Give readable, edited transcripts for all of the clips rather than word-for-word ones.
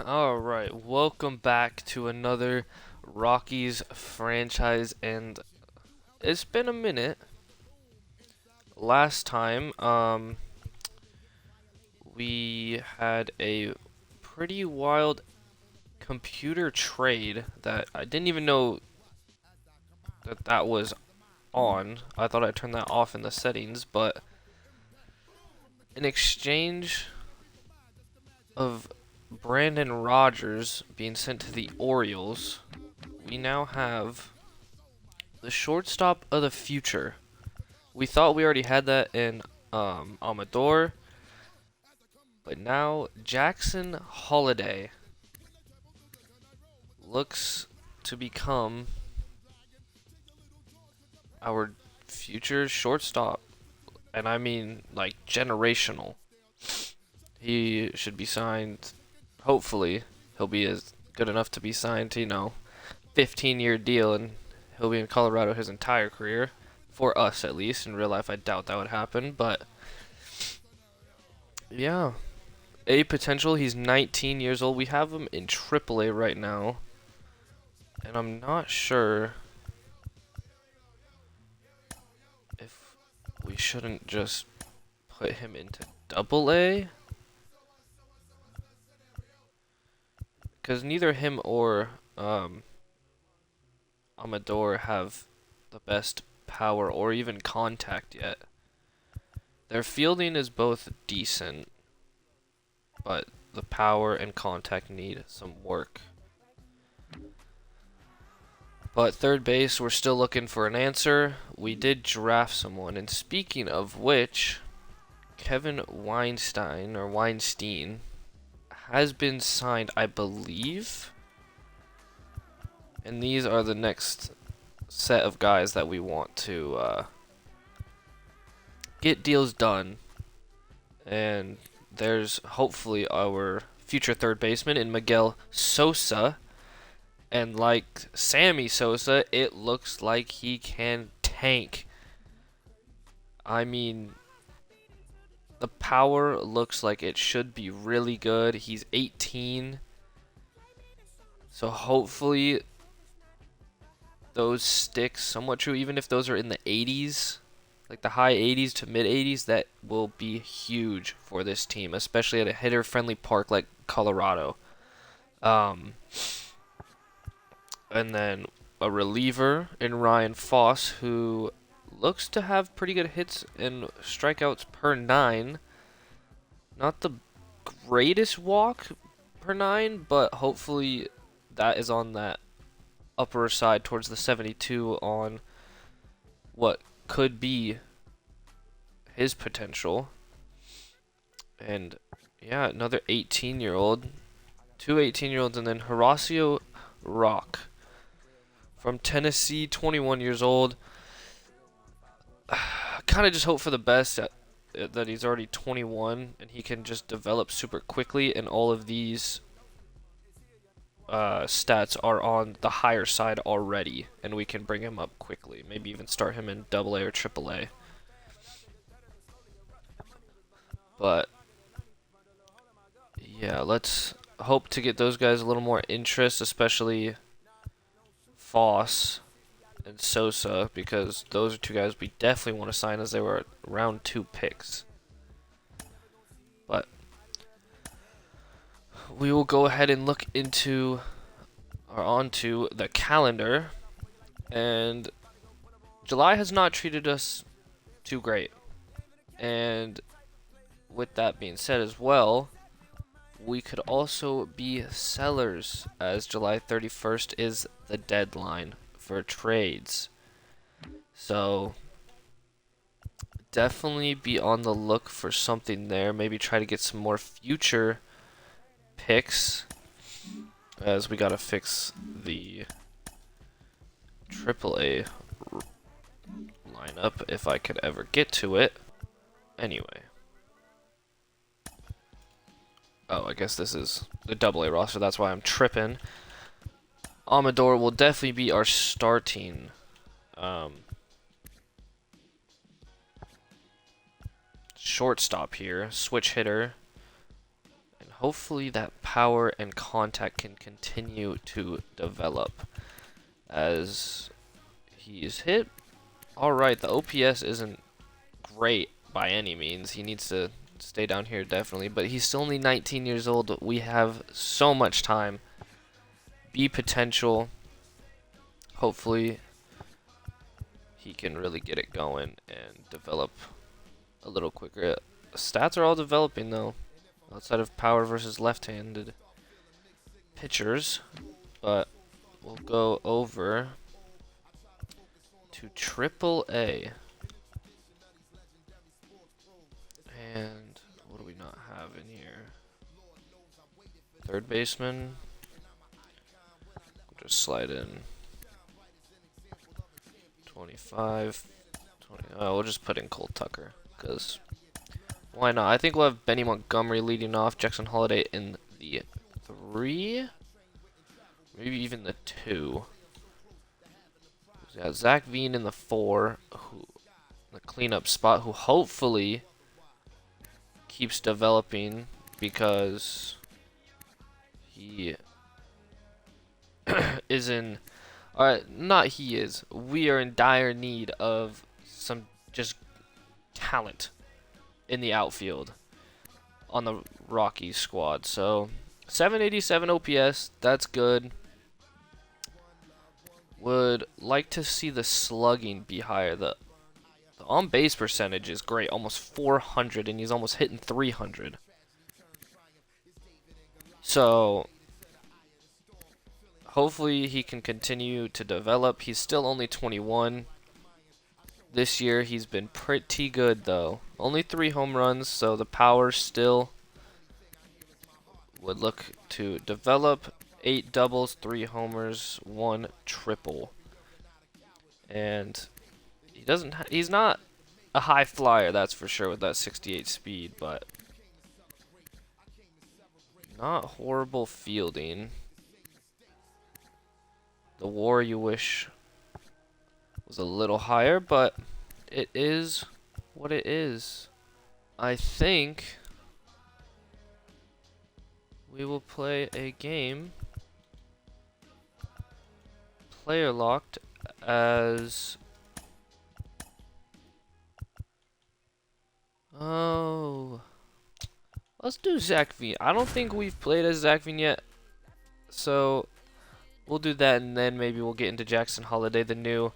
Alright, welcome back to another Rockies franchise, and it's been a minute. Last time, we had a pretty wild computer trade that I didn't even know that was on. I thought I turned that off in the settings, but in exchange of Brandon Rogers being sent to the Orioles, we now have the shortstop of the future. We thought we already had that in Amador, but now Jackson Holiday looks to become our future shortstop. And I mean, like, generational. He should be signed, hopefully, he'll be as good enough to be signed to, 15-year deal, and he'll be in Colorado his entire career. For us, at least. In real life, I doubt that would happen, but yeah. A potential, he's 19 years old. We have him in AAA right now, and I'm not sure if we shouldn't just put him into AA, because neither him or Amador have the best power or even contact yet. Their fielding is both decent, but the power and contact need some work. But third base, we're still looking for an answer. We did draft someone, and speaking of which, Kevin Weinstein has been signed, I believe. And these are the next set of guys that we want to get deals done. And there's hopefully our future third baseman in Miguel Sosa. And like Sammy Sosa, it looks like he can tank. I mean, the power looks like it should be really good. He's 18. So hopefully those stick somewhat true, even if those are in the 80s, like the high 80s to mid 80s, that will be huge for this team, especially at a hitter-friendly park like Colorado. And then a reliever in Ryan Foss, who looks to have pretty good hits and strikeouts per 9. Not the greatest walk per 9, but hopefully that is on that upper side towards the 72 on what could be his potential. And yeah, another 18-year-old. Two 18-year-olds, and then Horacio Rock from Tennessee, 21 years old. Kind of just hope for the best that he's already 21 and he can just develop super quickly, and all of these stats are on the higher side already, and we can bring him up quickly. Maybe even start him in AA or AAA. But yeah, let's hope to get those guys a little more interest, especially Foss and Sosa, because those are two guys we definitely want to sign, as they were round 2 picks. But we will go ahead and look into or onto the calendar, and July has not treated us too great. And with that being said as well, we could also be sellers, as July 31st is the deadline for trades. So definitely be on the look for something there. Maybe try to get some more future picks, as we gotta fix the AAA lineup if I could ever get to it. Anyway. Oh, I guess this is the AA roster, that's why I'm tripping. Amador will definitely be our starting shortstop here, switch hitter. And hopefully that power and contact can continue to develop as he's hit. Alright, the OPS isn't great by any means. He needs to stay down here definitely, but he's still only 19 years old. We have so much time. B potential. Hopefully he can really get it going and develop a little quicker. Stats are all developing though, outside of power versus left-handed pitchers, but we'll go over to AAA. And what do we not have in here? Third baseman. We'll just slide in 25, 20. Oh, we'll just put in Cole Tucker, because why not? I think we'll have Benny Montgomery leading off, Jackson Holiday in the 3, maybe even the 2. We got Zach Veen in the 4, who the cleanup spot, who hopefully keeps developing because he is in. Not he is. We are in dire need of some just talent in the outfield on the Rockies squad. So 787 OPS, that's good. Would like to see the slugging be higher. The on-base percentage is great, almost 400, and he's almost hitting 300. So hopefully he can continue to develop. He's still only 21. This year he's been pretty good though. Only 3 home runs, so the power still would look to develop. 8 doubles, 3 homers, 1 triple. And he's not a high flyer, that's for sure, with that 68 speed, but not horrible fielding. The WAR you wish was a little higher, but it is what it is. I think we will play a game player locked as let's do Zach Veen. I don't think we've played as Zach Veen yet, so we'll do that, and then maybe we'll get into Jackson Holiday, the new,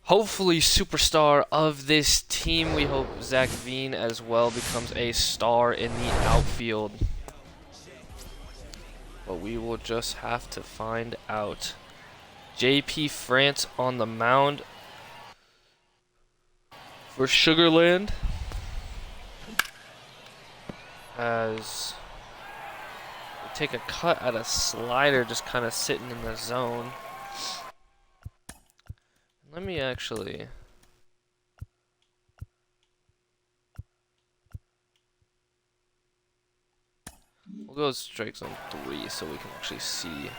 hopefully, superstar of this team. We hope Zach Veen as well becomes a star in the outfield. But we will just have to find out. JP France on the mound for Sugarland, as we take a cut at a slider just kind of sitting in the zone. Let me actually we'll go strike zone 3 so we can actually see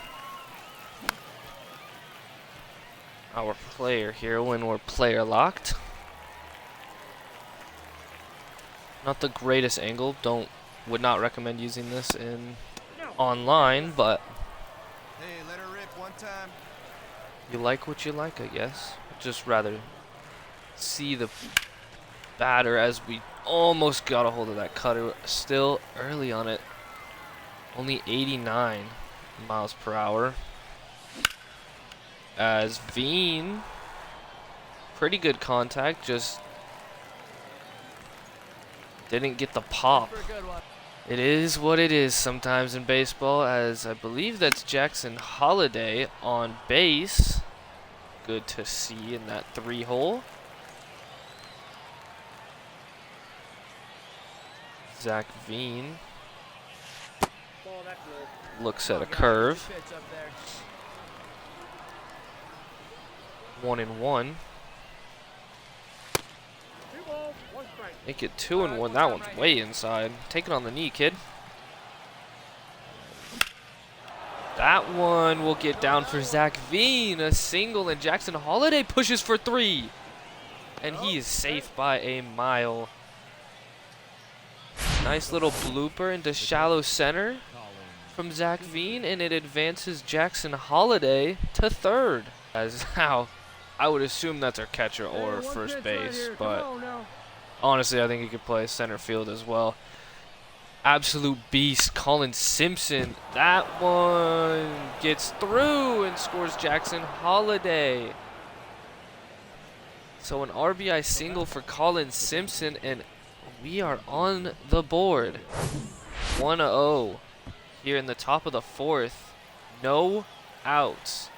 our player here when we're player locked. Not the greatest angle. Would not recommend using this in online, but hey, let her rip one time. You like what you like, I guess. Just rather see the batter, as we almost got a hold of that cutter. Still early on it. Only 89 miles per hour. As Veen, pretty good contact, just didn't get the pop. It is what it is sometimes in baseball, as I believe that's Jackson Holiday on base. Good to see in that 3-hole. Zach Veen looks at a curve. 1-1. Make it 2-1. That one's way inside. Take it on the knee, kid. That one will get down for Zach Veen. A single, and Jackson Holiday pushes for 3. And he is safe by a mile. Nice little blooper into shallow center from Zach Veen, and it advances Jackson Holiday to third. As how I would assume that's our catcher or first base, but honestly, I think he could play center field as well. Absolute beast, Colin Simpson. That one gets through and scores Jackson Holiday. So an RBI single for Colin Simpson, and we are on the board. 1-0 here in the top of the fourth. No outs.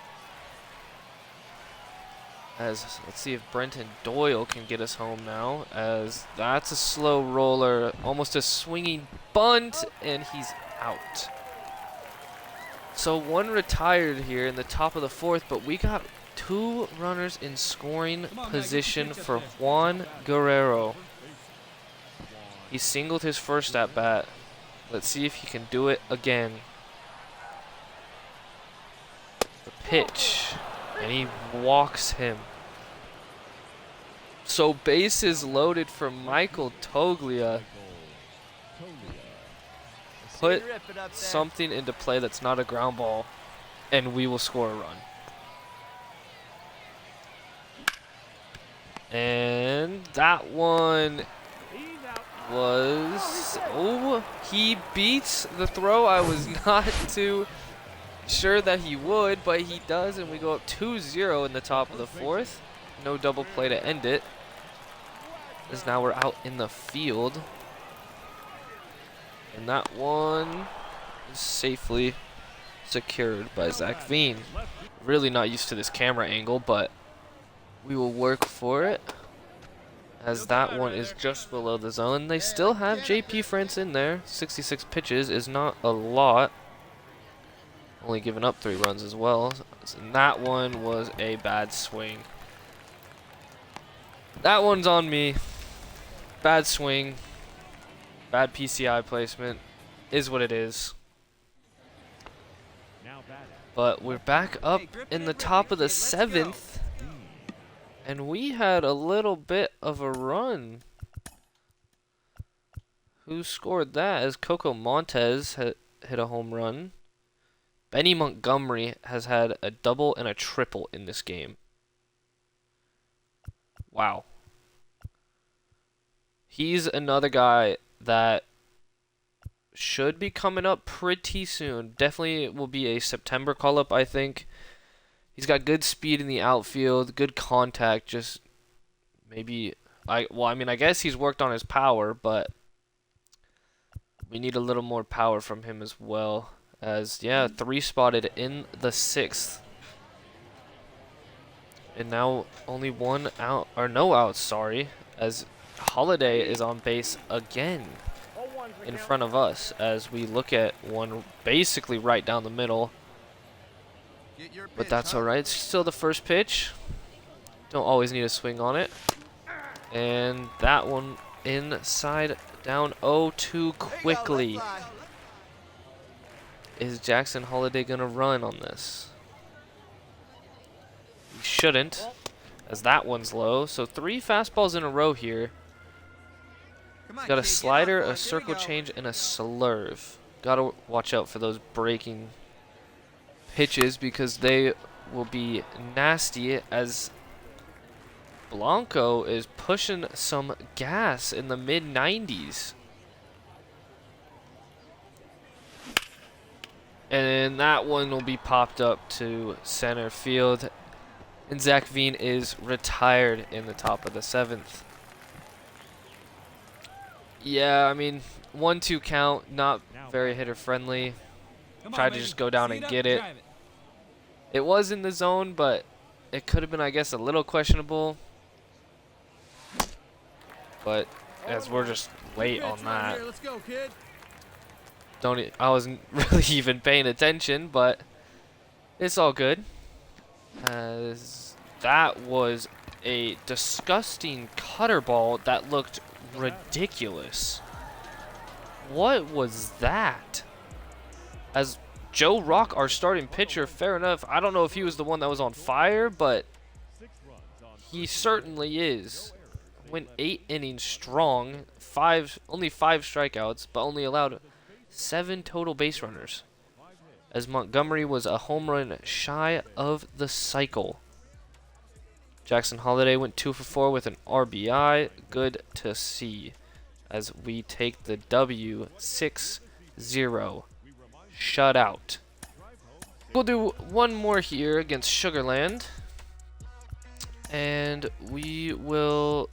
As let's see if Brenton Doyle can get us home now, as that's a slow roller, almost a swinging bunt, and he's out. So one retired here in the top of the fourth, but we got 2 runners in scoring position for Juan Guerrero. He singled his first at bat. Let's see if he can do it again. The pitch, and he walks him. So bases loaded for Michael Toglia. Put something into play that's not a ground ball, and we will score a run. And that one was, oh, he beats the throw. I was not too sure that he would, but he does, and we go up 2-0 in the top of the fourth. No double play to end it, as now we're out in the field. And that one is safely secured by Zach Veen. Really not used to this camera angle, but we will work for it, as that one is just below the zone. They still have JP France in there. 66 pitches is not a lot. Only giving up 3 runs as well. And that one was a bad swing. That one's on me. Bad swing. Bad PCI placement. Is what it is. But we're back up in the top of the 7th. And we had a little bit of a run. Who scored that? As Coco Montez hit a home run. Benny Montgomery has had a double and a triple in this game. Wow. He's another guy that should be coming up pretty soon. Definitely will be a September call-up, I think. He's got good speed in the outfield, good contact, just maybe, I guess he's worked on his power, but we need a little more power from him as well. As, yeah, 3 spotted in the 6th. And now only 1 out, or no outs, sorry, as Holiday is on base again in front of us, as we look at one basically right down the middle. But that's alright, it's still the first pitch. Don't always need a swing on it. And that one inside, down 0-2 quickly. Is Jackson Holiday gonna run on this? He shouldn't, as that one's low. So 3 fastballs in a row here. He's got a slider, a circle change, and a slurve. Gotta watch out for those breaking pitches, because they will be nasty, as Blanco is pushing some gas in the mid-90s. And that one will be popped up to center field. And Zach Veen is retired in the top of the 7th. Yeah, I mean, 1-2 count, not very hitter friendly. Tried to just go down and get it. It was in the zone, but it could have been, I guess, a little questionable. But as we're just late on that. I wasn't really even paying attention, but it's all good. As that was a disgusting cutter ball that looked ridiculous. What was that? As Joe Rock, our starting pitcher, fair enough. I don't know if he was the one that was on fire, but he certainly is. went 8 innings strong, only 5 strikeouts, but only allowed 7 total base runners, as Montgomery was a home run shy of the cycle. Jackson Holiday went 2 for 4 with an RBI. Good to see, as we take the W 6-0 shutout. We'll do one more here against Sugarland, and we will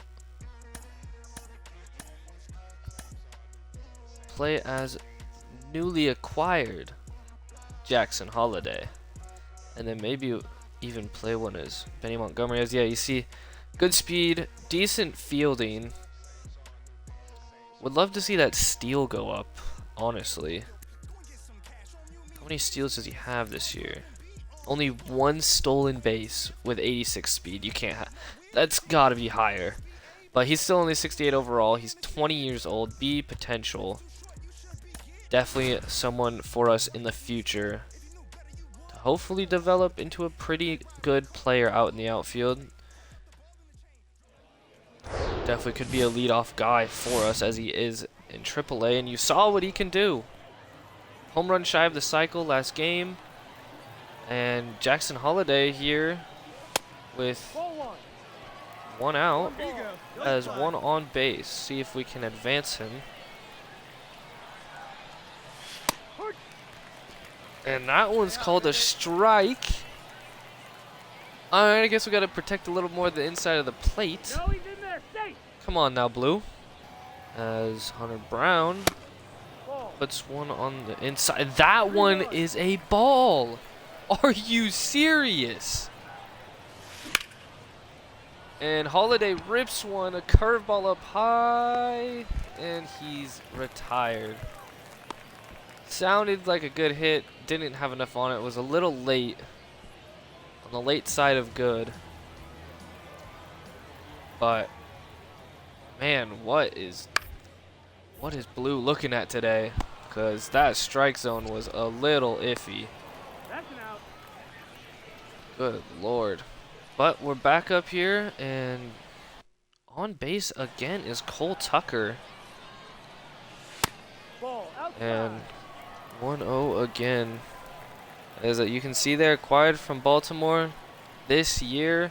play as newly acquired Jackson Holiday, and then maybe even play one as Benny Montgomery. As yeah, you see, good speed, decent fielding. Would love to see that steal go up, honestly. How many steals does he have this year? Only 1 stolen base with 86 speed. You can't have. That's got to be higher. But he's still only 68 overall. He's 20 years old. B potential. Definitely someone for us in the future to hopefully develop into a pretty good player out in the outfield. Definitely could be a leadoff guy for us, as he is in AAA, and you saw what he can do. Home run shy of the cycle last game, and Jackson Holiday here with 1 out as 1 on base. See if we can advance him. And that one's called a strike. Alright, I guess we got to protect a little more of the inside of the plate. Come on now, Blue. As Hunter Brown puts one on the inside. That one is a ball. Are you serious? And Holiday rips one, a curveball up high, and he's retired. Sounded like a good hit. Didn't have enough on it. Was a little late. On the late side of good. But man, what is Blue looking at today? Because that strike zone was a little iffy. Good Lord. But we're back up here, and on base again is Cole Tucker. And 1-0 again. As you can see there, acquired from Baltimore this year.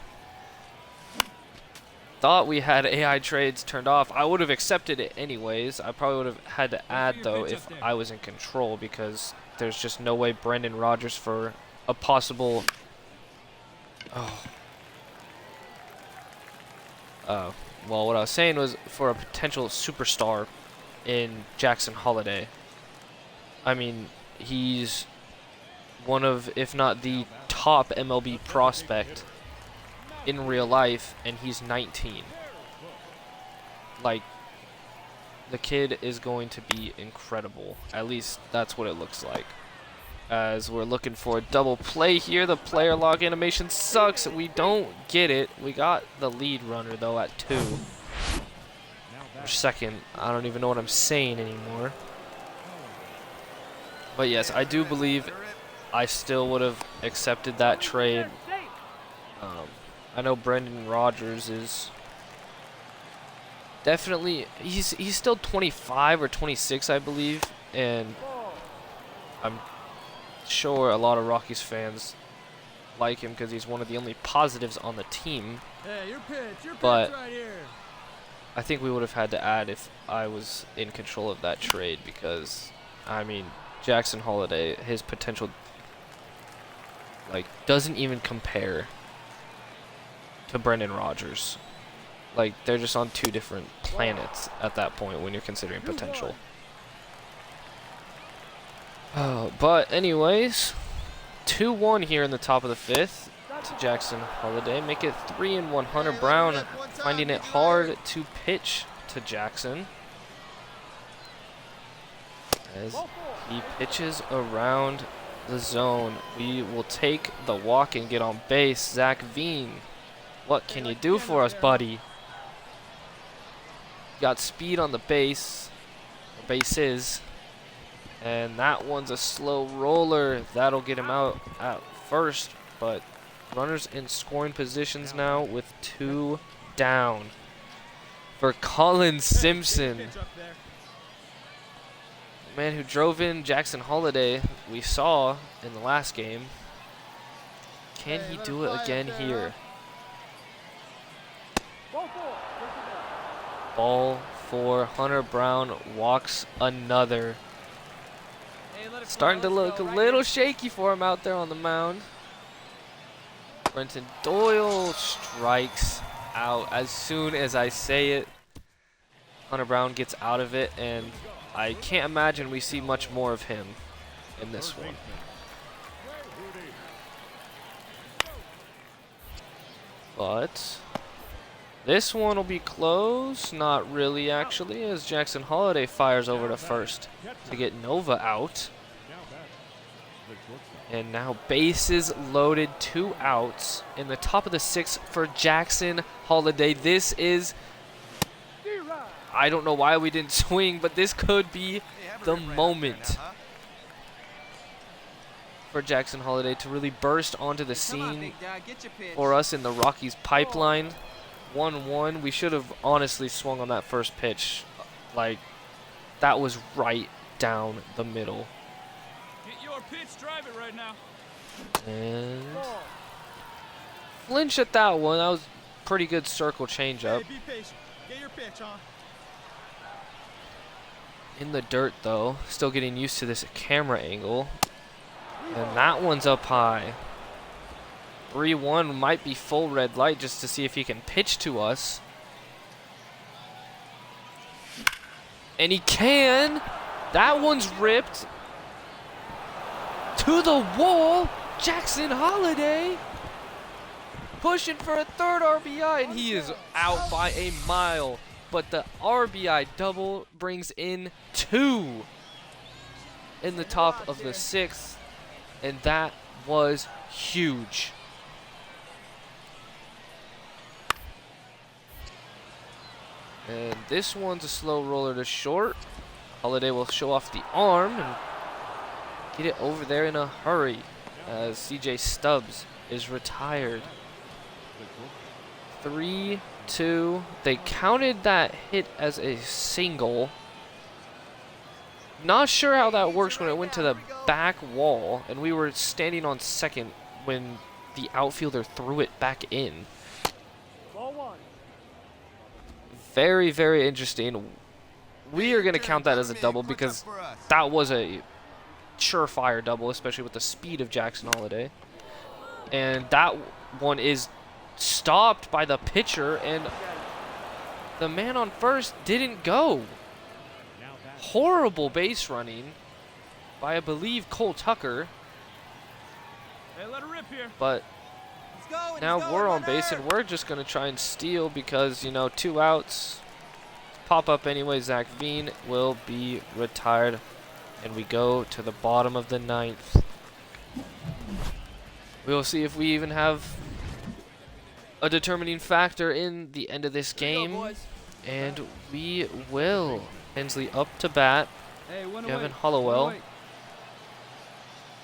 Thought we had AI trades turned off. I would have accepted it anyways. I probably would have had to add, though, if I was in control, because there's just no way Brendan Rodgers for a possible... well, what I was saying was for a potential superstar in Jackson Holiday. I mean, he's one of, if not the top MLB prospect in real life, and he's 19. Like, the kid is going to be incredible. At least that's what it looks like. As we're looking for a double play here. The player log animation sucks. We don't get it. We got the lead runner, though, at 2. Or second. I don't even know what I'm saying anymore. But yes, I do believe I still would have accepted that trade. I know Brendan Rodgers is definitely, he's still 25 or 26, I believe, and I'm sure a lot of Rockies fans like him because he's one of the only positives on the team. Hey, your pitch But right here. I think we would have had to add if I was in control of that trade, because I mean, Jackson Holiday, his potential like doesn't even compare to Brendan Rodgers. Like, they're just on 2 different planets at that point when you're considering potential. But anyways, 2-1 here in the top of the 5th to Jackson Holiday. Make it 3-1. Hunter Brown finding it hard to pitch to Jackson, as he pitches around the zone. We will take the walk and get on base. Zach Veen, what can you do for us, buddy? Got speed on the bases, and that one's a slow roller. That'll get him out at first, but runners in scoring positions now with 2 down. for Colin Simpson. The man who drove in Jackson Holiday, we saw in the last game. Can he do it again here? Ball for Hunter Brown, walks another. Starting to look a little shaky for him out there on the mound. Brenton Doyle strikes out as soon as I say it. Hunter Brown gets out of it, and I can't imagine we see much more of him in this one. But this one will be close. Not really, actually, as Jackson Holiday fires over to first to get Nova out. And now bases loaded, 2 outs in the top of the 6th for Jackson Holiday. This is, I don't know why we didn't swing, but this could be the moment for Jackson Holiday to really burst onto the scene for us in the Rockies pipeline. 1-1. We should have honestly swung on that first pitch. Like, that was right down the middle. Get your pitch, drive it right now. And flinch at that one. That was pretty good circle changeup. Hey, be patient. Get your pitch, huh? In the dirt, though. Still getting used to this camera angle. And that one's up high. 3-1 might be full red light just to see if he can pitch to us. And he can. That one's ripped. To the wall. Jackson Holiday. Pushing for a 3rd RBI. And he is out by a mile. But the RBI double brings in 2 in the top of the 6th. And that was huge. And this one's a slow roller to short. Holiday will show off the arm and get it over there in a hurry as CJ Stubbs is retired. 3-2. They counted that hit as a single. Not sure how that works when it went to the back wall and we were standing on second when the outfielder threw it back in. Very, very interesting. We are going to count that as a double because that was a surefire double, especially with the speed of Jackson Holiday. And that one is stopped by the pitcher, and the man on first didn't go. Horrible base running by, I believe, Cole Tucker. Hey, let her rip here. But now we're on base, and we're just going to try and steal because, you know, 2 outs. Pop up anyway. Zach Veen will be retired, and we go to the bottom of the 9th. We'll see if we even have a determining factor in the end of this game, and we will. Hensley up to bat. Kevin Hollowell.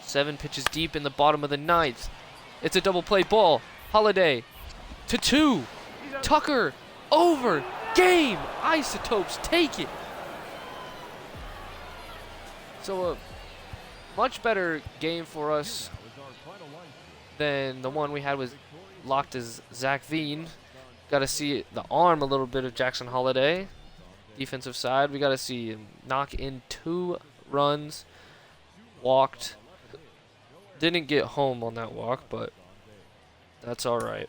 7 pitches deep in the bottom of the 9th. It's a double play ball. Holiday to 2. Tucker over. Game. Isotopes take it. So a much better game for us than the one we had with locked as Zach Veen. Got to see the arm a little bit of Jackson Holiday. Defensive side, we got to see him knock in 2 runs. Walked. Didn't get home on that walk, but that's all right.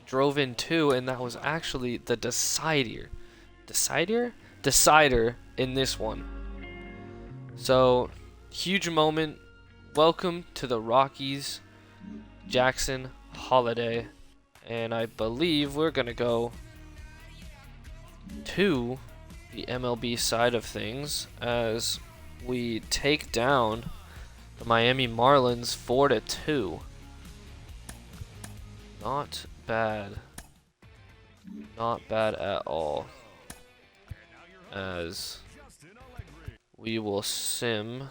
Drove in 2, and that was actually the decider in this one. So, huge moment. Welcome to the Rockies, Jackson Holiday. And I believe we're going to go to the MLB side of things as we take down the Miami Marlins 4-2. Not bad. Not bad at all. As we will sim.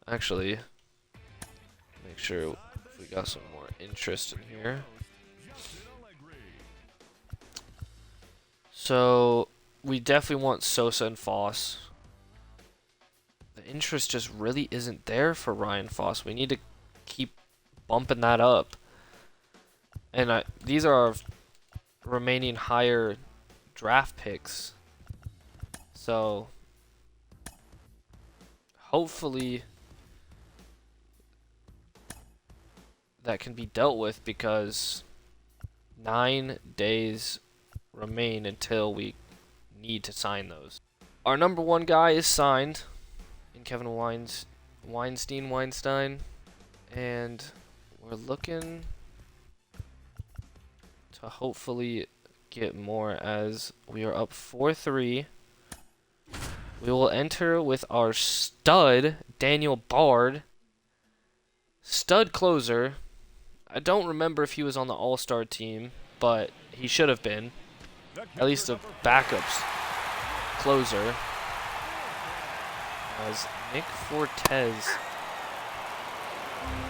Actually, make sure if we got some more interest in here. So we definitely want Sosa and Foss. The interest just really isn't there for Ryan Foss. We need to keep bumping that up. And these are our remaining higher draft picks. So hopefully that can be dealt with, because 9 days remain until we need to sign those. Our number one guy is signed in Kevin Weinstein, and we're looking to hopefully get more, as we are up 4-3. We will enter with our stud, Daniel Bard. Stud closer. I don't remember if he was on the All-Star team, but he should have been. At least a backups closer. As Nick Fortes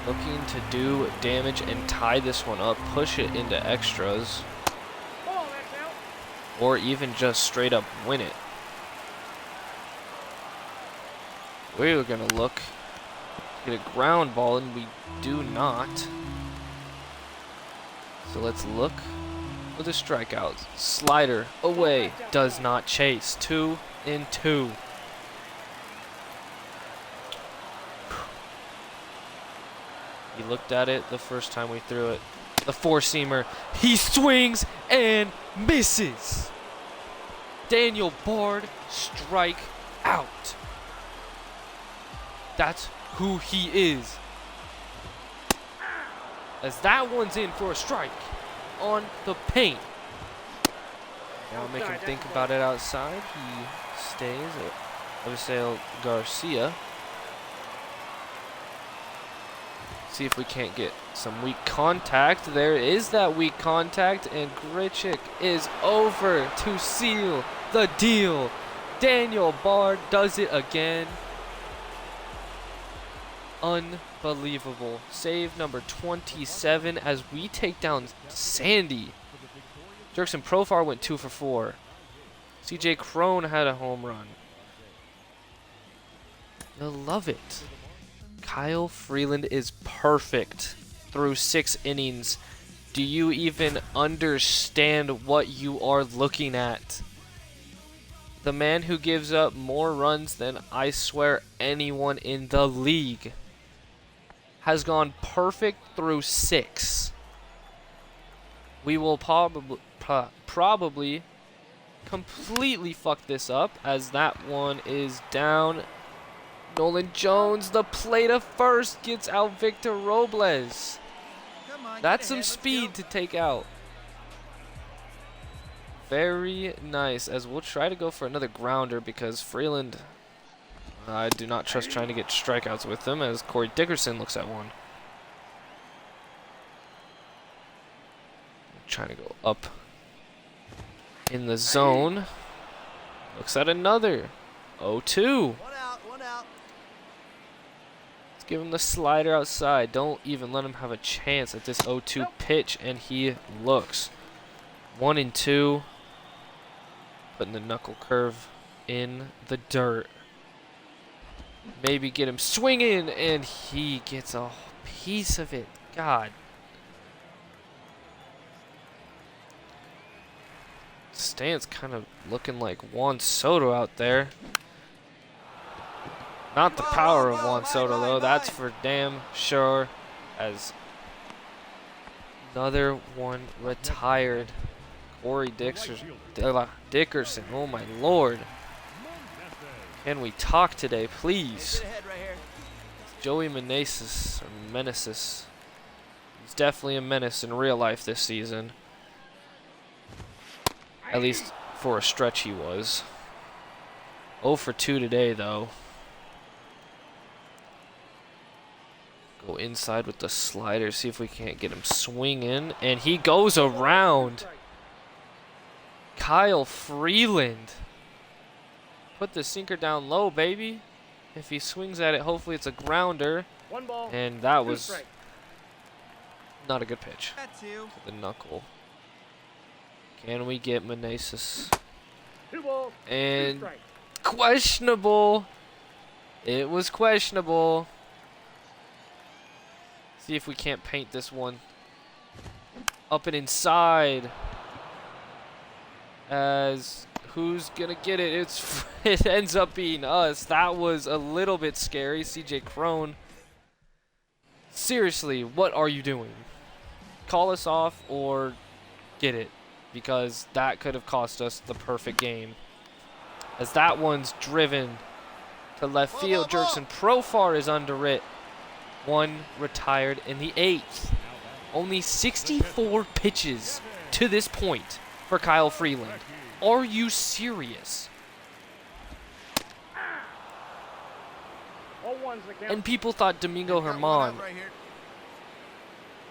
looking to do damage and tie this one up, push it into extras, or even just straight up win it. We're going to look to get a ground ball, and we do not. So let's look for the strikeouts. Slider away, does not chase. 2-2. He looked at it the first time we threw it. The four-seamer. He swings and misses. Daniel Bard, strike out. That's who he is. As that one's in for a strike on the paint. Now make him think about it outside. He stays at Avisel Garcia. See if we can't get some weak contact. There is that weak contact, and Grichuk is over to seal the deal. Daniel Bard does it again. Unbelievable. Save number 27 as we take down Sandy. Jerkson Profar went 2 for 4. CJ Crone had a home run. You'll love it. Kyle Freeland is perfect through 6 innings. Do you even understand what you are looking at? The man who gives up more runs than I swear anyone in the league has gone perfect through 6. We will probably completely fuck this up, as that one is down. Nolan Jones, the plate of first, gets out Victor Robles. That's some speed to take out. Very nice, as we'll try to go for another grounder, because Freeland, I do not trust trying to get strikeouts with him, as Corey Dickerson looks at one. Trying to go up in the zone. Looks at another 0-2. One out. Let's give him the slider outside. Don't even let him have a chance at this 0-2 pitch, and he looks. 1-2. Putting the knuckle curve in the dirt. Maybe get him swinging, and he gets a piece of it. God. Stan's kind of looking like Juan Soto out there. Not the power of Juan Soto, though. That's for damn sure. As another one retired. Corey Dickerson. Oh, my Lord. Can we talk today, please? Joey Meneses. He's definitely a menace in real life this season. At least for a stretch he was. 0 for 2 today, though. Go inside with the slider, see if we can't get him swinging. And he goes around. Kyle Freeland. Put the sinker down low, baby. If he swings at it, hopefully it's a grounder. And that was not a good pitch. The knuckle. Can we get Meneses And questionable. It was questionable. See if we can't paint this one. Up and inside. As who's gonna get it? It ends up being us. That was a little bit scary. CJ Crone. Seriously, what are you doing? Call us off or get it, because that could have cost us the perfect game. As that one's driven to left field. Jerkson Profar is under it. One retired in the 8th. Only 64 pitches to this point for Kyle Freeland. Are you serious? And people thought Domingo Germán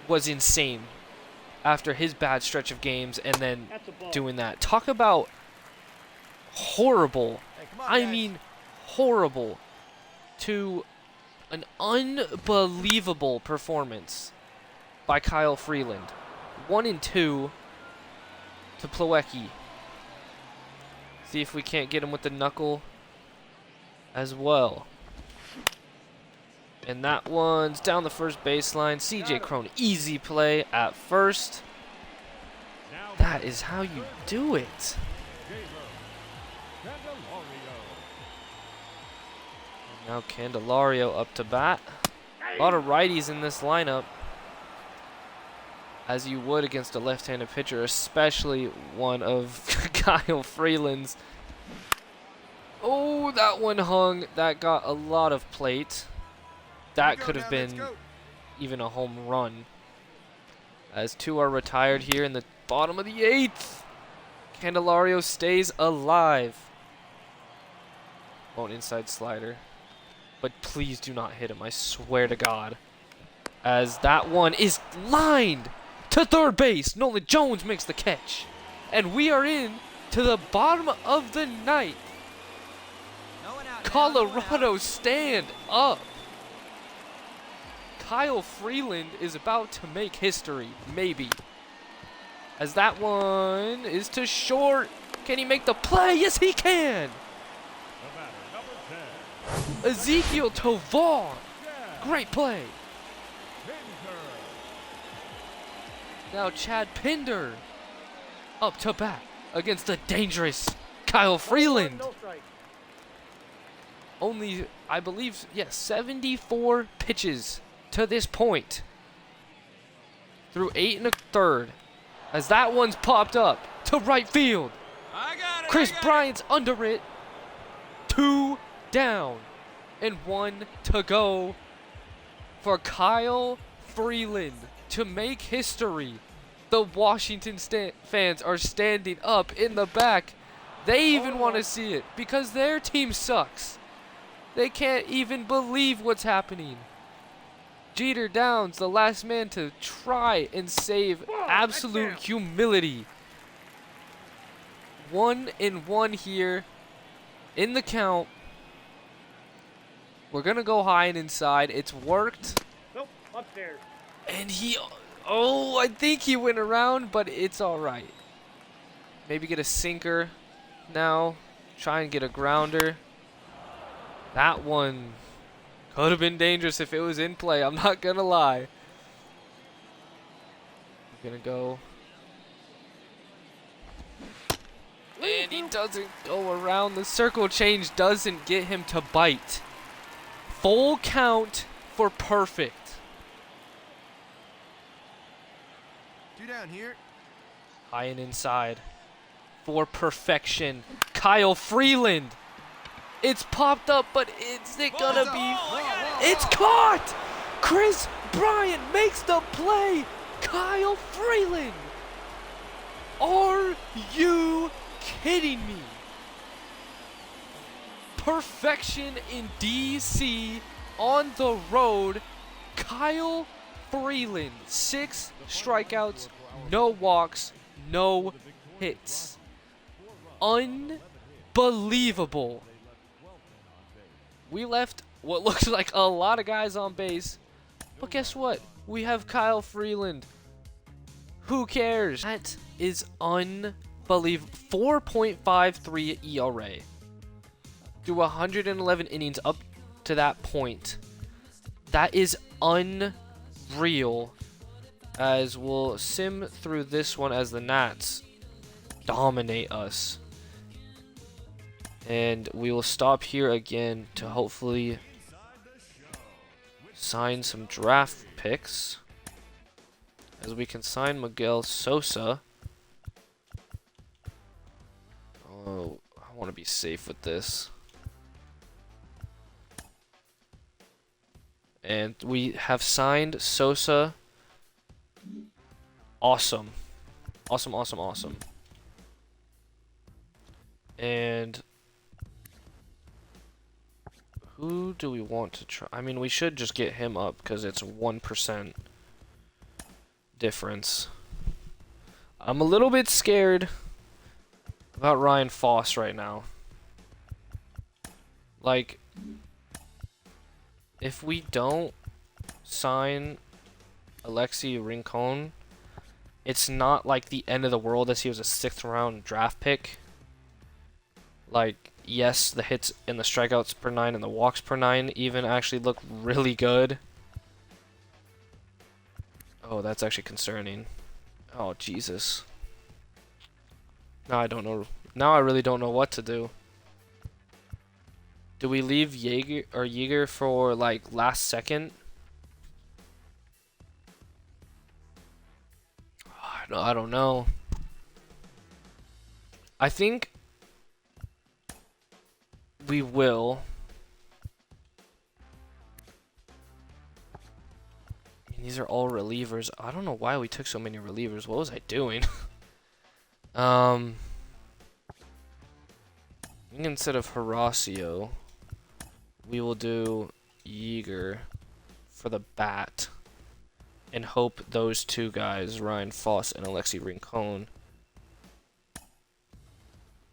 was insane after his bad stretch of games and then doing that. Talk about horrible. I mean horrible to an unbelievable performance by Kyle Freeland. 1-2 to Plawecki. See if we can't get him with the knuckle as well. And that one's down the first baseline. CJ Crone, easy play at first. That is how you do it. And now Candelario up to bat. A lot of righties in this lineup, as you would against a left-handed pitcher, especially one of Kyle Freeland's. Oh, that one hung. That got a lot of plate. That could have been even a home run. As two are retired here in the bottom of the 8th. Candelario stays alive. Oh, an inside slider. But please do not hit him, I swear to God. As that one is lined to third base. Nolan Jones makes the catch. And we are in to the bottom of the 9th. Colorado stand up. Kyle Freeland is about to make history, maybe. As that one is to short. Can he make the play? Yes, he can. Ezekiel Tovar. Great play. Now Chad Pinder up to bat against the dangerous Kyle Freeland. Only, I believe, yes, 74 pitches to this point. Through 8 1/3. As that one's popped up to right field. Chris Bryant's under it. 2 down and 1 to go for Kyle Freeland to make history. The Washington fans are standing up in the back. They even want to see it because their team sucks. They can't even believe what's happening. Jeter Downs, the last man to try and save absolute humility. 1-1 here in the count. We're going to go high and inside. It's worked. Nope, upstairs. And I think he went around, but it's all right. Maybe get a sinker now. Try and get a grounder. That one could have been dangerous if it was in play. I'm not going to lie. We're going to go. And he doesn't go around. The circle change doesn't get him to bite. Full count for perfect. 2 down here. High and inside for perfection. Kyle Freeland. It's popped up, but is it gonna be? It's caught! Chris Bryant makes the play. Kyle Freeland. Are you kidding me? Perfection in DC on the road. Kyle Freeland. 6 strikeouts, no walks, no hits. Unbelievable. We left what looks like a lot of guys on base. But guess what? We have Kyle Freeland. Who cares? That is unbelievable. believe 4.53 ERA through 111 innings up to that point. That is unreal. As we'll sim through this one as the Nats dominate us. And we will stop here again to hopefully sign some draft picks. As we can sign Miguel Sosa. Oh, I want to be safe with this. And we have signed Sosa. Awesome. Awesome, awesome, awesome. And who do we want to try? I mean, we should just get him up because it's 1% difference. I'm a little bit scared about Ryan Foss right now. Like, if we don't sign Alexei Rincon, it's not like the end of the world as he was a 6th round draft pick. Like, yes, the hits and the strikeouts per 9 and the walks per 9 even actually look really good. Oh, that's actually concerning. Oh, Jesus. Now I don't know. Now I really don't know what to do. Do we leave Yeager for like last second? I don't know. I think we will. I mean, these are all relievers. I don't know why we took so many relievers. What was I doing? Instead of Horacio, we will do Yeager for the bat. And hope those two guys, Ryan Foss and Alexei Rincon,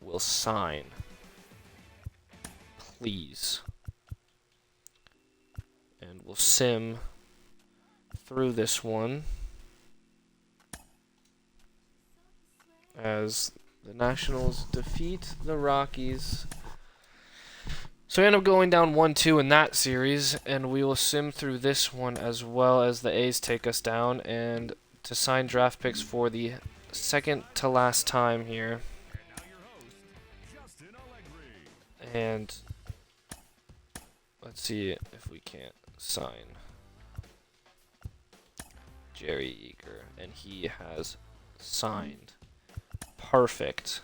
will sign. Please. And we'll sim through this one as the Nationals defeat the Rockies. So we end up going down 1-2 in that series, and we will sim through this one as well as the A's take us down, and to sign draft picks for the second to last time here. And let's see if we can't sign Jerry Yeager, and he has signed. Perfect.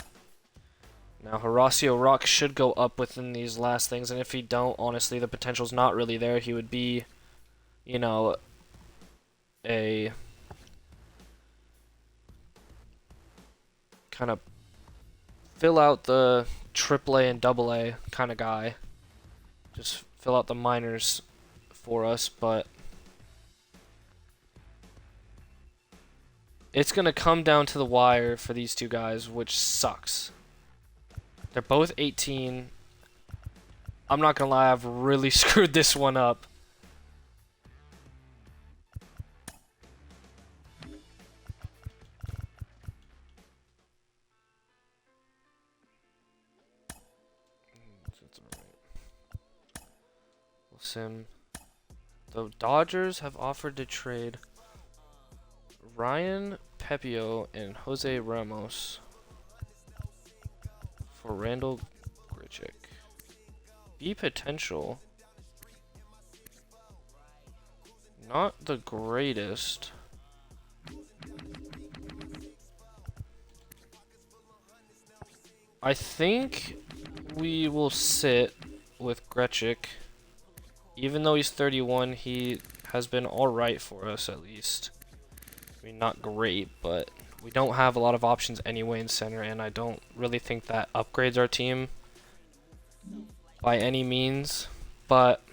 Now, Horacio Rock should go up within these last things, and if he don't, honestly, the potential's not really there. He would be, you know, a kind of fill out the AAA and AA kind of guy. Just fill out the minors for us, but it's going to come down to the wire for these two guys, which sucks. They're both 18. I'm not gonna lie, I've really screwed this one up. That's alright. We'll sim. The Dodgers have offered to trade Ryan Pepio and Jose Ramos for Randall Grichuk. B potential. Not the greatest. I think we will sit with Grichuk. Even though he's 31, he has been alright for us at least. I mean, not great, but we don't have a lot of options anyway in center, and I don't really think that upgrades our team by any means. But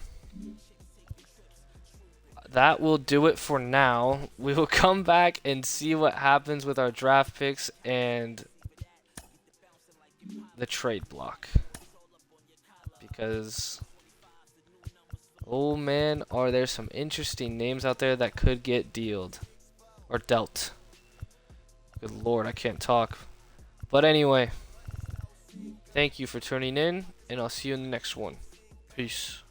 that will do it for now. We will come back and see what happens with our draft picks and the trade block. Because, oh man, are there some interesting names out there that could get dealt. Good lord, I can't talk. But anyway, thank you for tuning in, and I'll see you in the next one. Peace.